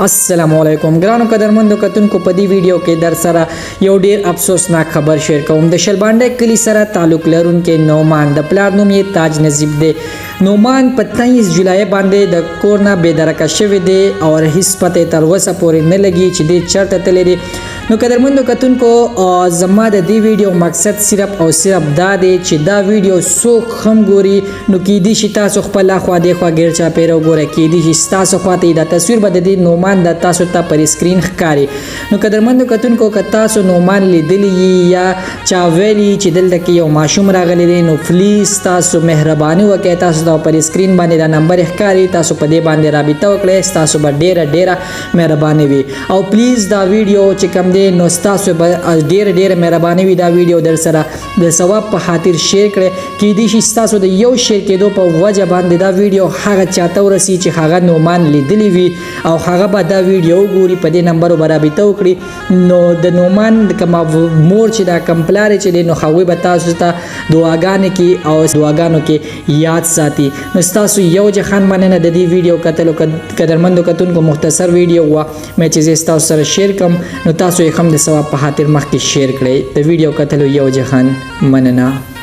अस्सलाम वालेकुम ګرانو قدرمندو کتونکو په دې ویډیو کې در سره یو ډیر افسوسناک خبر شیر کوم د شلبانډه کلی سره تعلق لرونکو نومان د پلار نوم یې تاج نصیب دی نومان په 23 جولای باندې د کورنا بېدرکه شوی دی او هیڅ پته تر اوسه پورې نه لګي چې د چرته تللی دی نو قدرمندو کتونکو زما د دې ویډیو مقصد صرف او صرف دا دی چې دا ویډیو څوک هم ګوري نو کې دي چې تاسو خپل خوا دی خوا ګیر چا پیرو ګوره کې دي چې تاسو خواته دا تصویر به د نومان د تاسو ته پر اسکرین ښکاري نو قدرمندو کتونکو که تاسو نومان لیدلی یا چا ویلی چې دلته کې یو ماشوم راغلی دی نو پلیز تاسو مهرباني وکړئ تاسو دا پر اسکرین باندې دا نمبر ښکاري تاسو په دې باندې رابطه وکړئ تاسو به ډیره مهرباني وي او پلیز دا ویډیو چې کوم دی نو تاسو به ډیره مهرباني وي دا ویډیو در سره د ثواب په خاطر شیر کړئ کې دي چې تاسو د یو شیر کېدو په وجه باندې دا ویډیو هغه چاته ورسي چې هغه نومان لیدلی وي او هغه به دا ویډیو ګوري په دې نمبر باندې رابطه وکړي نو د نومان کما مور چې دا کمپلار چې نو هغه به تاسو ته دعاګانې کې او دعاګانو کې یاد ساتي نو تاسو یو ځخان باندې د دې ویډیو کتلو قدرمندو کتونکو مختصر ویډیو وا مې چې تاسو سره شیر کوم نو تاسو یې هم د ثواب په خاطر مخکې شیر کړئ د ویډیو کتلو یو ځخان مننه